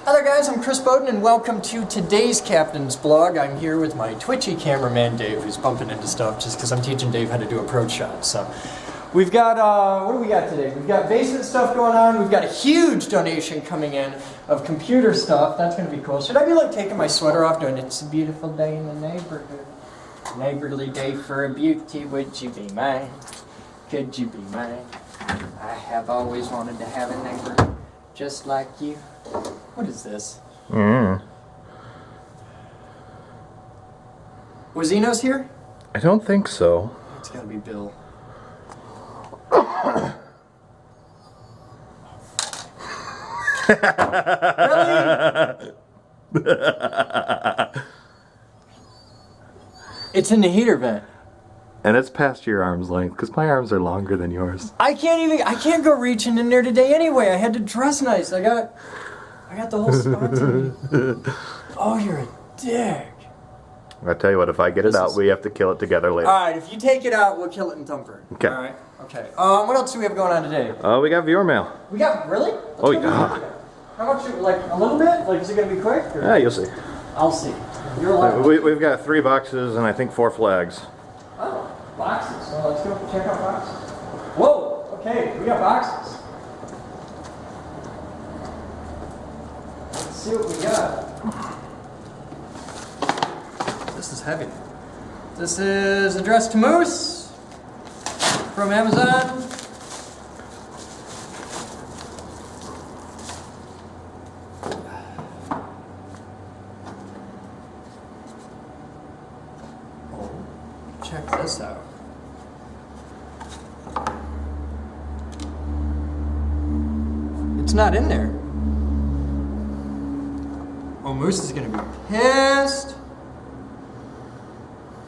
Hi there guys, I'm Chris Boden and welcome to today's Captain's Blog. I'm here with my twitchy cameraman Dave, who's bumping into stuff just because I'm teaching Dave how to do approach shots. So we've got, what do we got today? We've got basement stuff going on. We've got a huge donation coming in of computer stuff. That's going to be cool. Should I be like taking my sweater off doing it's a beautiful day in the neighborhood? Neighborly day for a beauty, would you be mine? Could you be mine? I have always wanted to have a neighbor just like you. What is this? Was Enos here? I don't think so. It's gotta be Bill. Really? It's in the heater vent. And it's past your arm's length, because my arms are longer than yours. I can't go reaching in there today anyway. I had to dress nice. I got the whole sponsor. Oh, you're a dick. I tell you what, if I get it out, we have to kill it together later. Alright, if you take it out, we'll kill it in Thumper. Okay. Alright, okay. What else do we have going on today? We got viewer mail. We got, really? Oh, yeah. How much, like, a little bit? Like, is it going to be quick? Or? Yeah, you'll see. I'll see. You're allowed. We've got 3 boxes and I think 4 flags. Oh, boxes. So let's go check out boxes. Whoa, okay, we got boxes. Let's see what we got. This is heavy. This is addressed to Moose from Amazon. Check this out. It's not in there. Oh, Moose is gonna be pissed.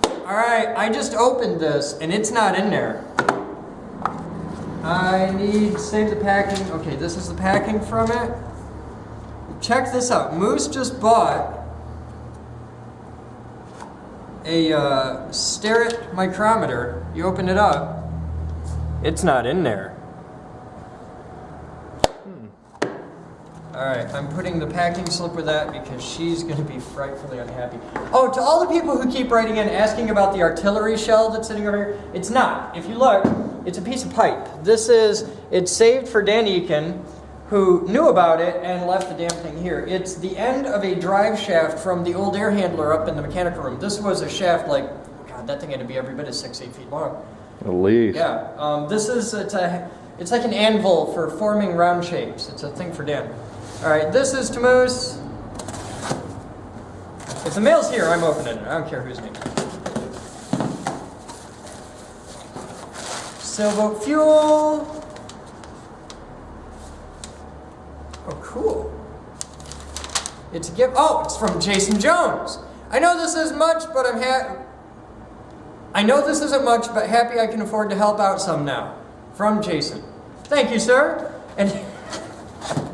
Alright, I just opened this and it's not in there. I need save the packing. Okay, this is the packing from it. Check this out. Moose just bought a Starrett micrometer. You open it up, it's not in there. Alright, I'm putting the packing slip with that because she's going to be frightfully unhappy. Oh, to all the people who keep writing in asking about the artillery shell that's sitting over here, it's not. If you look, it's a piece of pipe. It's saved for Dan Eakin, who knew about it and left the damn thing here. It's the end of a drive shaft from the old air handler up in the mechanical room. This was a shaft like, God, that thing had to be every bit of 6-8 feet long. At least. Yeah. It's like an anvil for forming round shapes. It's a thing for Dan. Alright, this is to Moose. If the mail's here, I'm opening it. I don't care whose name. Sailboat fuel. Oh, cool. It's a gift. Oh, it's from Jason Jones. I know this isn't much, but happy I can afford to help out some now. From Jason. Thank you, sir. And I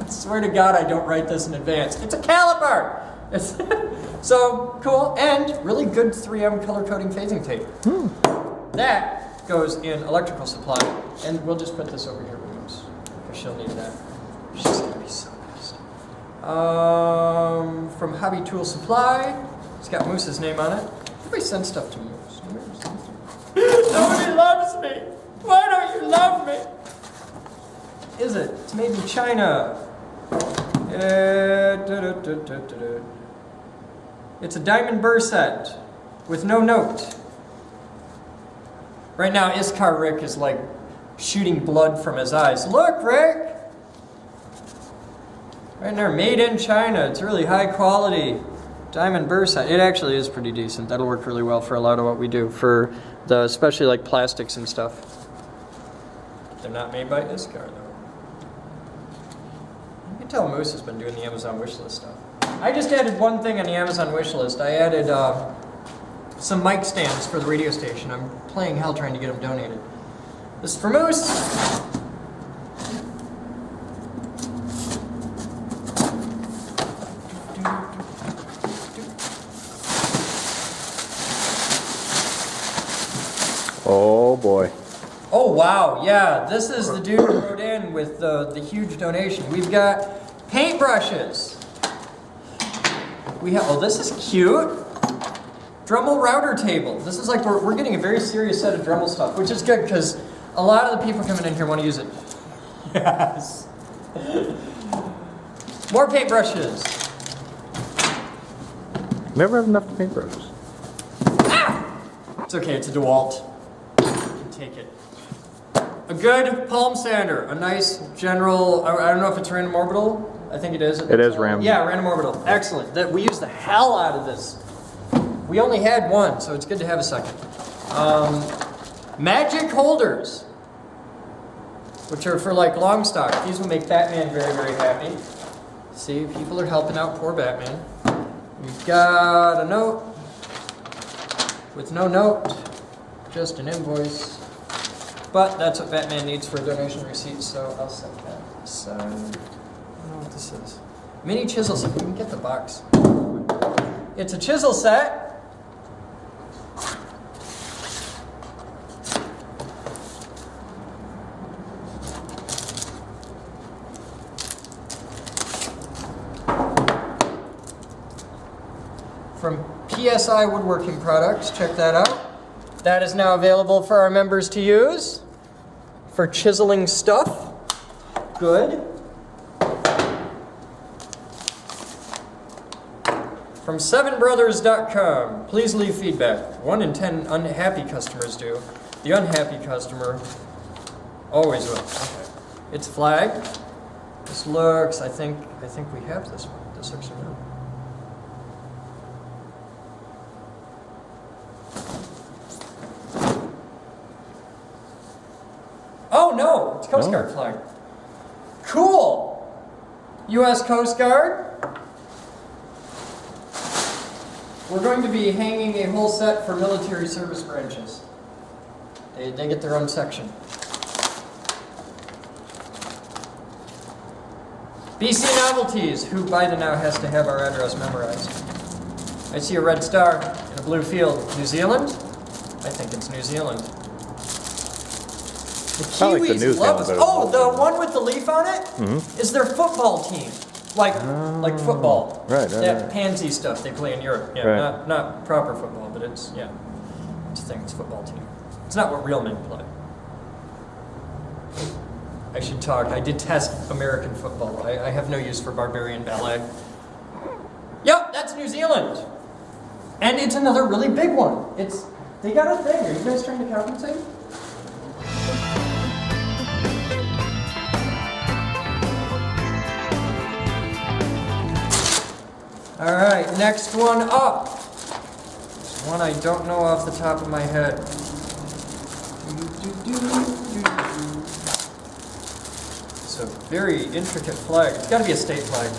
swear to God, I don't write this in advance. It's a caliper. It's so cool and really good 3M color coding phasing tape. That goes in electrical supply, and we'll just put this over here with Moose because she'll need that. She's gonna be so nice. From Hobby Tool Supply, it's got Moose's name on it. Everybody send stuff to Moose. Nobody loves me. Why don't you love me? Is it? It's made in China. It's a diamond burr set with no note. Right now, Iskar Rick is like shooting blood from his eyes. Look, Rick! Right there, made in China. It's really high quality diamond burr set. It actually is pretty decent. That'll work really well for a lot of what we do, for especially like plastics and stuff. They're not made by Iskar though. You can tell Moose has been doing the Amazon wishlist stuff. I just added one thing on the Amazon wishlist. I added some mic stands for the radio station. I'm playing hell trying to get them donated. This is for Moose. Oh boy. Oh wow, yeah, this is the dude who wrote in with the huge donation. We've got paintbrushes. We have, oh, this is cute. Dremel router table. This is like, we're getting a very serious set of Dremel stuff, which is good because a lot of the people coming in here want to use it. Yes. More paintbrushes. Never have enough paintbrushes. Ah! It's okay, it's a DeWalt. You can take it. A good palm sander. A nice general, I don't know if it's random orbital. I think it is. It is random. Yeah, random orbital. Excellent. That we use the hell out of this. We only had one, so it's good to have a second. Magic holders, which are for like long stock. These will make Batman very, very happy. See, people are helping out poor Batman. We've got a note with no note, just an invoice. But that's what Batman needs for a donation receipt, so I'll set that aside. I don't know what this is. Mini chisel set. We can get the box. It's a chisel set. From PSI Woodworking Products. Check that out. That is now available for our members to use for chiseling stuff. Good. From 7brothers.com. Please leave feedback. 1 in 10 unhappy customers do. The unhappy customer always will. Okay. It's flag. This looks, I think we have this one. This looks familiar. Oh no, it's Coast Guard flag. Cool. U.S. Coast Guard. We're going to be hanging a whole set for military service branches. They get their own section. BC Novelties, who by the now has to have our address memorized. I see a red star in a blue field. New Zealand? I think it's New Zealand. The Kiwis like the New love us. Zealand, Oh, the one with the leaf on it is their football team. Like football. Right. That pansy stuff they play in Europe. Yeah, Right. not proper football, but it's, yeah. It's a thing, it's a football team. It's not what real men play. I should talk. I detest American football. I have no use for barbarian ballet. Yep, that's New Zealand. And it's another really big one. They got a thing. Are you guys trying to compensate? All right, next one up. One I don't know off the top of my head. It's a very intricate flag. It's got to be a state flag.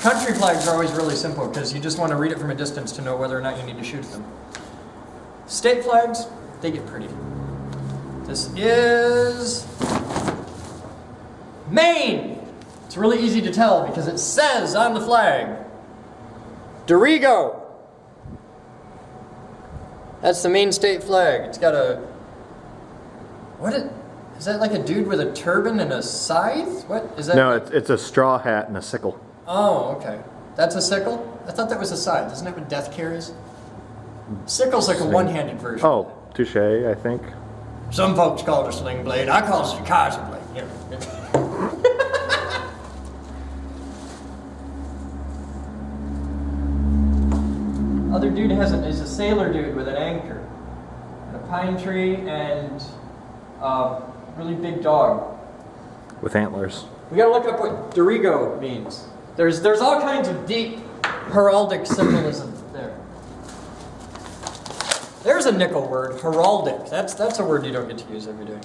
Country flags are always really simple because you just want to read it from a distance to know whether or not you need to shoot them. State flags, they get pretty. This is Maine. It's really easy to tell because it says on the flag, Dorigo. That's the Maine state flag. It's got a, is that like a dude with a turban and a scythe? What is that? No, it's a straw hat and a sickle. Oh, okay. That's a sickle? I thought that was a scythe. Isn't that what death carries? Sickle's like a one-handed version. Oh, touche, I think. Some folks call it a sling blade. I call it a Kaiser blade. You know. Other dude is a sailor dude with an anchor, and a pine tree, and a really big dog. With antlers. We gotta look up what Dorigo means. There's all kinds of deep heraldic symbolism there. There's a nickel word, heraldic. That's a word you don't get to use every day.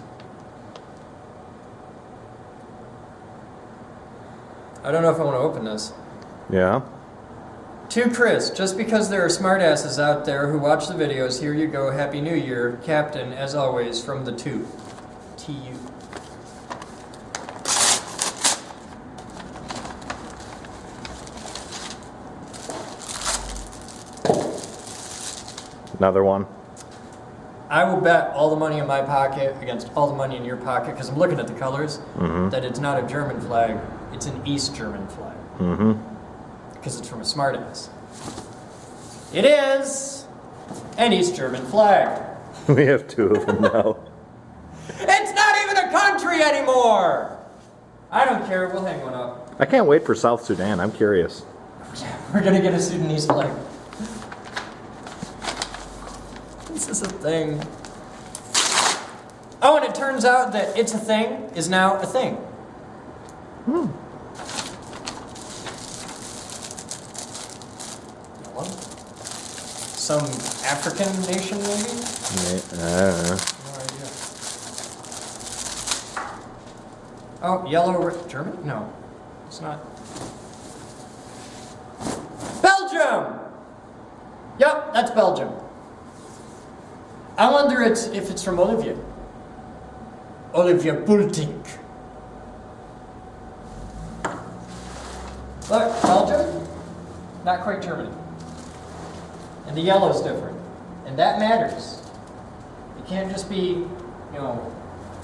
I don't know if I want to open this. Yeah. To Chris, just because there are smartasses out there who watch the videos, here you go, Happy New Year, Captain, as always, from the two. T-U. Another one. I will bet all the money in my pocket against all the money in your pocket, because I'm looking at the colors, that it's not a German flag, it's an East German flag. Because it's from a smartass. It is an East German flag. We have 2 of them now. It's not even a country anymore! I don't care, we'll hang one up. I can't wait for South Sudan. I'm curious. We're gonna get a Sudanese flag. This is a thing. Oh, and it turns out that it's a thing is now a thing. Some African nation, maybe? I don't know. No idea. Oh, yellow, German? No, it's not. Belgium! Yep, that's Belgium. I wonder if it's from Olivia. Olivia Bultink. Look, Belgium, not quite Germany. And the yellow's different. And that matters. It can't just be, you know,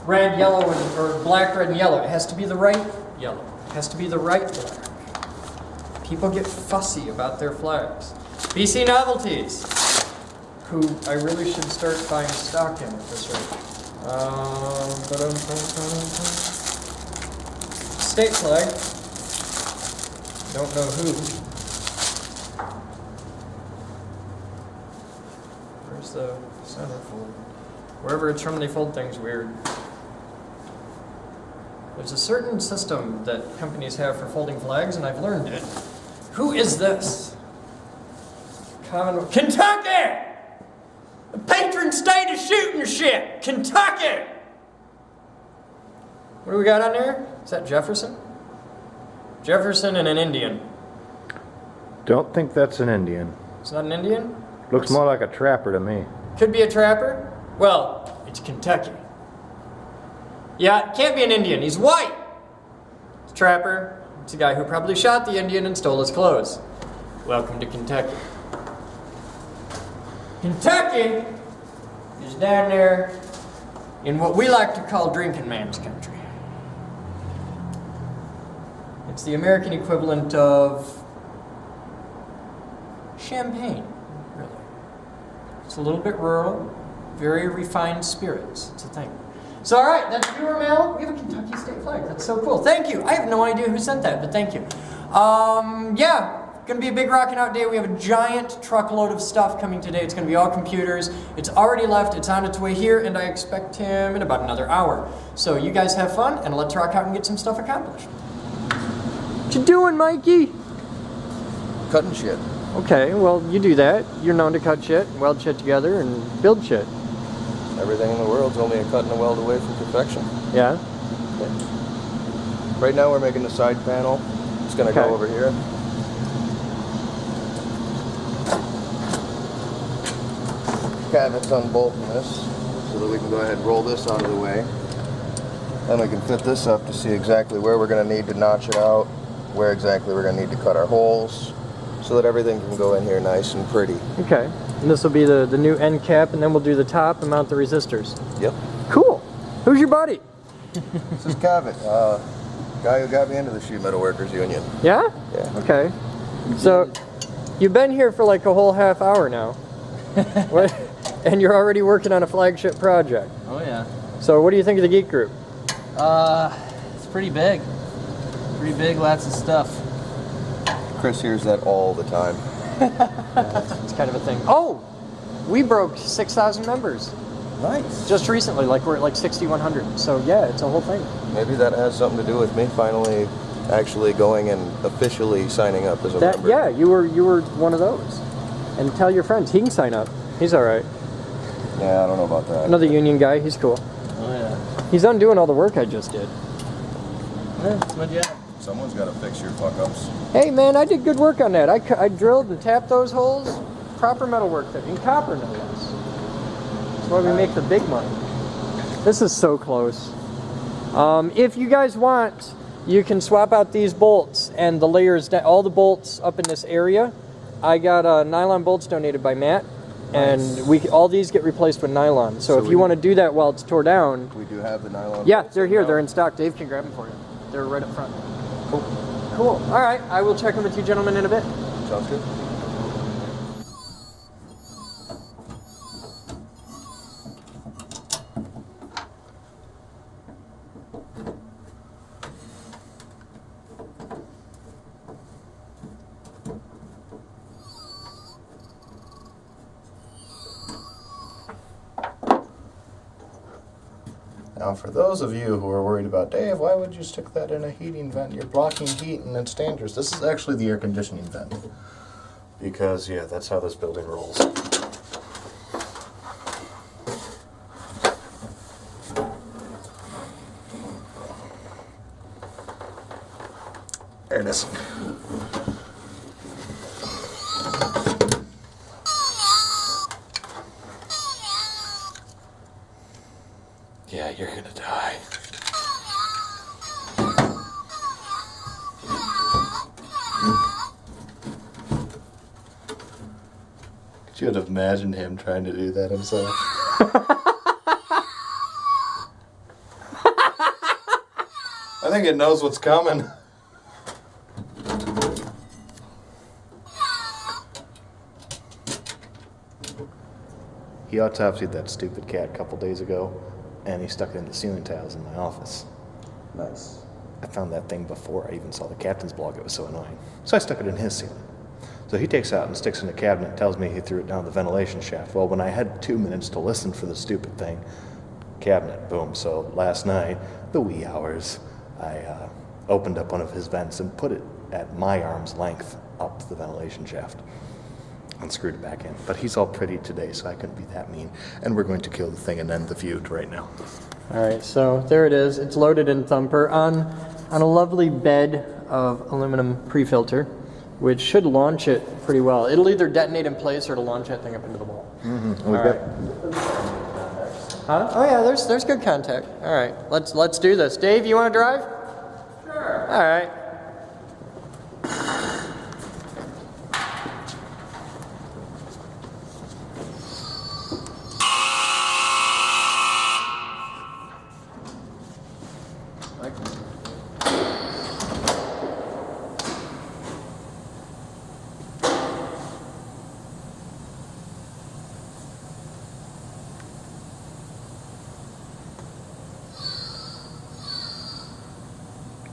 red, yellow, or black, red, and yellow. It has to be the right yellow. It has to be the right black. People get fussy about their flags. BC Novelties, who I really should start buying stock in at this rate. State flag. Don't know who. Where's the centerfold? Wherever it's from, they fold things weird. There's a certain system that companies have for folding flags, and I've learned it. Who is this? Commonwealth. Kentucky! The patron state of shooting shit! Kentucky! What do we got on there? Is that Jefferson? Jefferson and an Indian. Don't think that's an Indian. It's not an Indian? Looks more like a trapper to me. Could be a trapper. Well, it's Kentucky. Yeah, it can't be an Indian. He's white. It's a trapper. It's a guy who probably shot the Indian and stole his clothes. Welcome to Kentucky. Kentucky is down there in what we like to call drinking man's country. It's the American equivalent of Champagne, really. It's a little bit rural, very refined spirits. It's a thing. So, all right, that's viewer mail. We have a Kentucky state flag. That's so cool. Thank you. I have no idea who sent that, but thank you. Yeah, gonna be a big rocking out day. We have a giant truckload of stuff coming today. It's gonna be all computers. It's already left. It's on its way here, and I expect him in about another hour. So you guys have fun, and let's rock out and get some stuff accomplished. What you doing, Mikey? Cutting shit. Okay, well, you do that. You're known to cut shit, weld shit together, and build shit. Everything in the world's only a cut and a weld away from perfection. Yeah? Right now we're making the side panel. It's going to Okay. go over here. Cabinets unbolting this so that we can go ahead and roll this out of the way. Then we can fit this up to see exactly where we're going to need to notch it out, where exactly we're going to need to cut our holes, so that everything can go in here nice and pretty. Okay. And this will be the new end cap, and then we'll do the top and mount the resistors. Yep. Cool. Who's your buddy? This is Kevin, guy who got me into the Sheet Metal Workers Union. Yeah? Yeah. Okay. So, you've been here for like a whole half hour now. What? And you're already working on a flagship project. Oh yeah. So what do you think of the Geek Group? It's pretty big. Pretty big, lots of stuff. Chris hears that all the time. It's kind of a thing. Oh! We broke 6,000 members Nice. just recently. Like we're at like 6,100. So yeah, it's a whole thing. Maybe that has something to do with me finally actually going and officially signing up as a member. Yeah, you were one of those. And tell your friends, he can sign up. He's all right. Yeah, I don't know about that. Another union guy, he's cool. Oh yeah. He's undoing all the work I just did. Yeah, it's my job. Someone's got to fix your fuck-ups. Hey man, I did good work on that. I drilled and tapped those holes. Proper metal work there, in copper no less. That's why we make the big money. This is so close. If you guys want, you can swap out these bolts and the layers, all the bolts up in this area. I got nylon bolts donated by Matt, and all these get replaced with nylon. So if you want to do that while it's tore down, We do have the nylon. yeah, bolts they're here. now. They're in stock. Dave can grab them for you. They're right up front. Cool. Cool. All right. I will check in with you gentlemen in a bit. Sounds good. Now, for those of you who are worried about, Dave, why would you stick that in a heating vent? You're blocking heat and it's dangerous. This is actually the air conditioning vent. Because, yeah, that's how this building rolls. There it is. Yeah, you're gonna die. Could you have imagined him trying to do that himself? I think it knows what's coming. He autopsied that stupid cat a couple days ago, and he stuck it in the ceiling tiles in my office. Nice. I found that thing before I even saw the captain's blog. It was so annoying. So I stuck it in his ceiling. So he takes out and sticks it in the cabinet and tells me he threw it down the ventilation shaft. Well, when I had 2 minutes to listen for the stupid thing, cabinet, boom. So last night, the wee hours, I opened up one of his vents and put it at my arm's length up the ventilation shaft. Unscrewed it back in. But he's all pretty today, so I couldn't be that mean. And we're going to kill the thing and end the feud right now. All right, so there it is. It's loaded in Thumper on a lovely bed of aluminum pre-filter, which should launch it pretty well. It'll either detonate in place or it'll launch that thing up into the wall. Mm-hmm. We've got... Huh? Oh yeah, there's good contact. All right, let's do this. Dave, you want to drive? Sure. All right.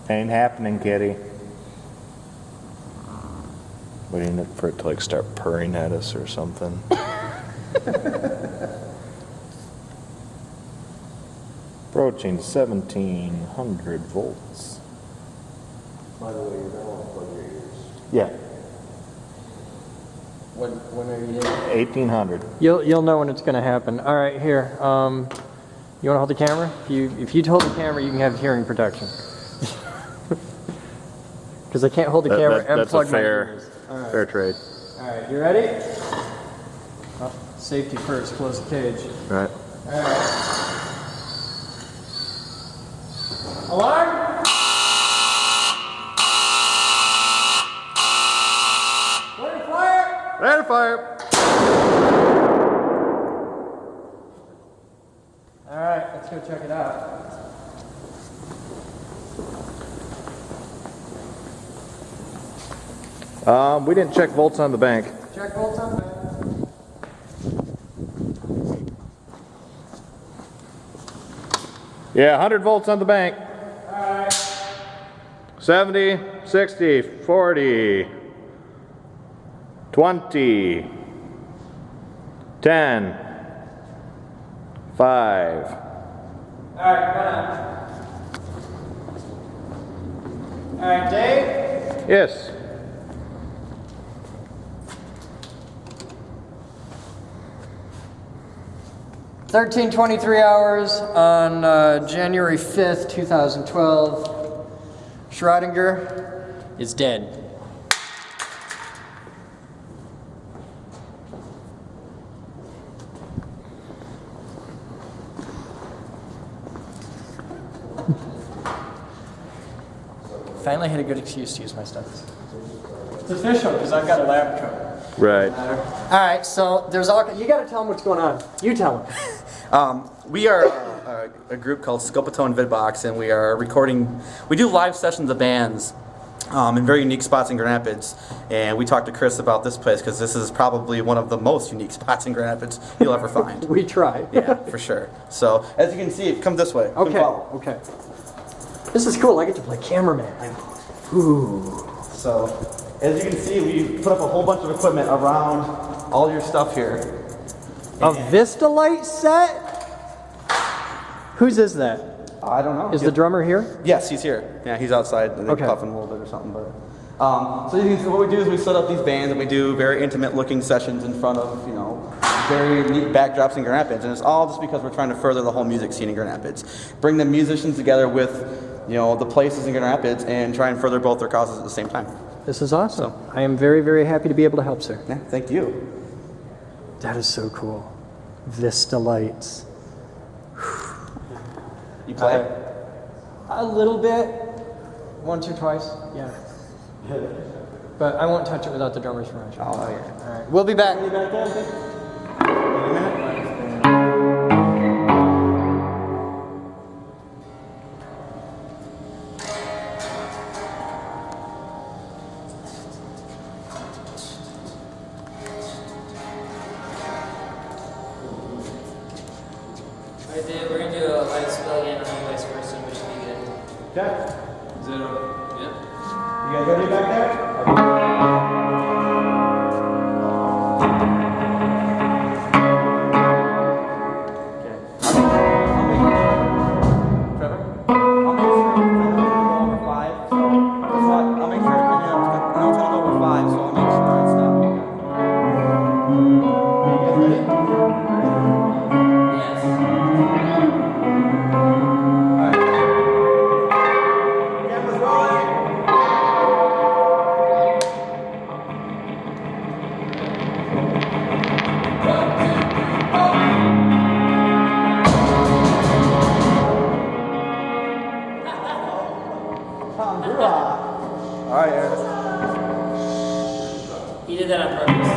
Ain't happening, kitty. Waiting for it to like start purring at us or something. Approaching 1700 volts. By the way, you're gonna want to plug your ears. Yeah, When are you hitting? 1800. You'll know when it's gonna happen. All right, here. You want to hold the camera? If you hold the camera, you can have hearing protection. Because I can't hold the camera and That's plug a my fair, ears. All right. fair trade. All right, you ready? Oh, safety first. Close the cage. Right. All right. Alarm! Ready to fire! Ready to fire! All right, let's go check it out. We didn't check volts on the bank. Check volts on back. Yeah, 100 volts on the bank. All right. 70, 60, 40, 20, 10, 5. All right, come on. All right, Dave. Yes. $13:23 hours on January 5th, 2012. Schrödinger is dead. Finally had a good excuse to use my stuff. It's official because I've got a lab coat. Right. All right, so there's all. You got to tell them what's going on. You tell them. We are a group called Scopatone Vidbox, and we are recording. We do live sessions of bands in very unique spots in Grand Rapids. And we talked to Chris about this place because this is probably one of the most unique spots in Grand Rapids you'll ever find. We try. Yeah, for sure. So as you can see, come this way. Come Okay. follow. Okay. This is cool. I get to play cameraman. Ooh. So as you can see, we put up a whole bunch of equipment around all your stuff here. A Vista Light set? Whose is that? I don't know. Is the drummer here? Yes, he's here. Yeah, he's outside. I think Okay. puffing a little bit or something. But so you can see what we do is we set up these bands and we do very intimate-looking sessions in front of very neat backdrops in Grand Rapids, and it's all just because we're trying to further the whole music scene in Grand Rapids, bring the musicians together with the places in Grand Rapids, and try and further both their causes at the same time. This is awesome. I am very, very happy to be able to help, sir. Yeah, thank you. That is so cool. Vista Lights. You play? A little bit. Once or twice, yeah. But I won't touch it without the drummer's permission. Oh yeah. All right, we'll be back. We're gonna do a light spell again on vice versa, which should be good. Okay. Is it okay? Yeah. You guys ready back there? Okay. Trevor? I'll make sure I know it's gonna go over 5, so that's what I'll make sure I know it's gonna go over 5, so I'll make sure it's not. You guys ready? Yes. Alright. Camera's rolling. Alright, Aaron. He did that on purpose.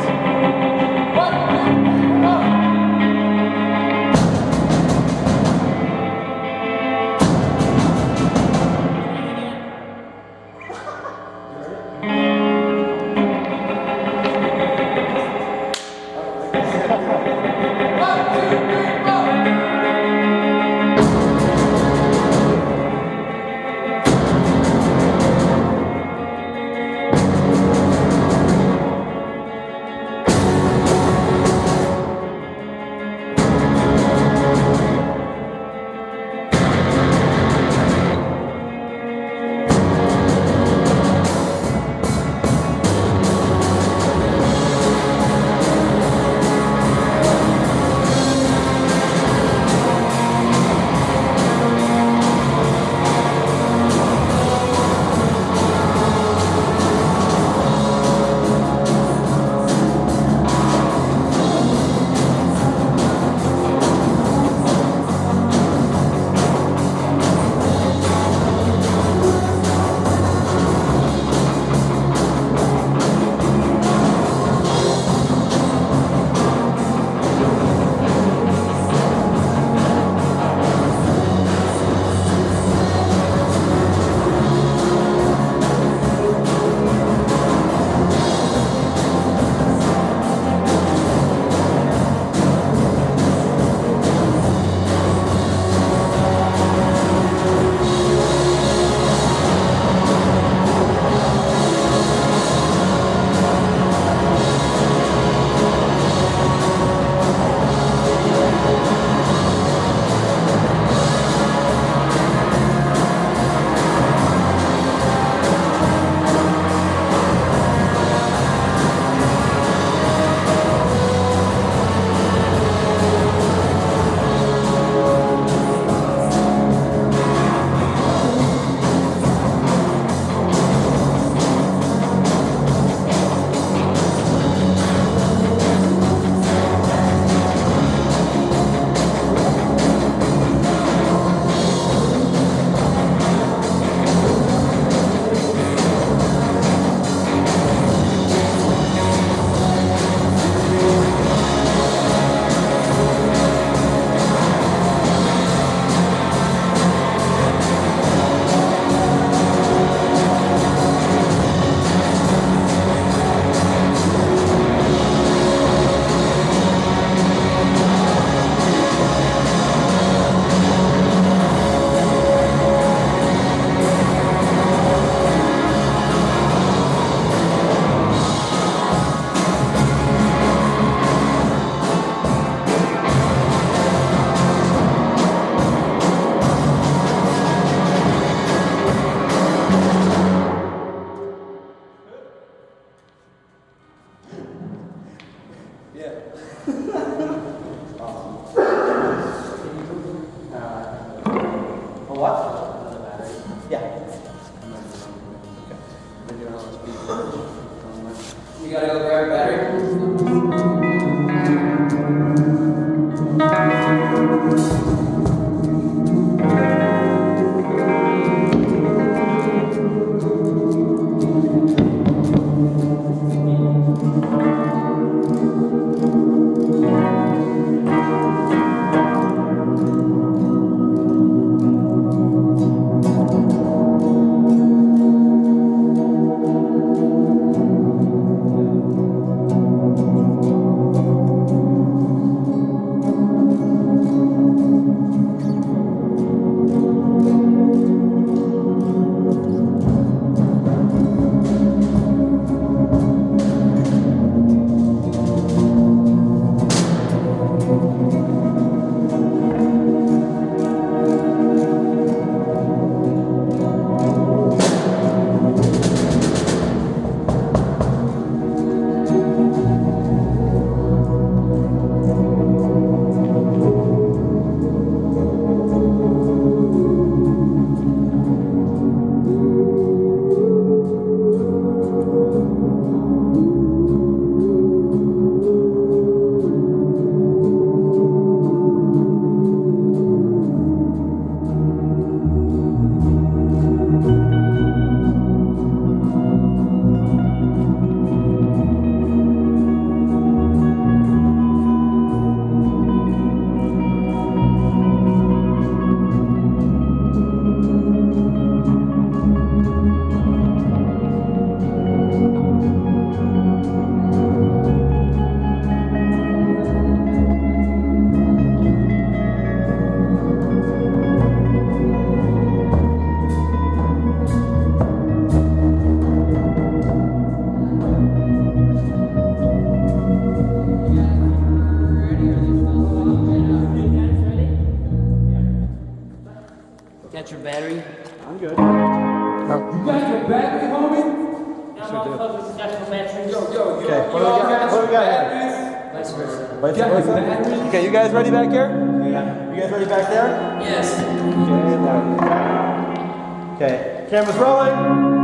You gotta go grab a battery. Got your battery? I'm good. You got your battery, homie? Yeah, motherfuckers got your battery. Okay, what do we got here? Vice versa. Vice versa? Okay, you guys ready back here? Yeah. You guys ready back there? Yes. Okay, now. Okay, camera's rolling.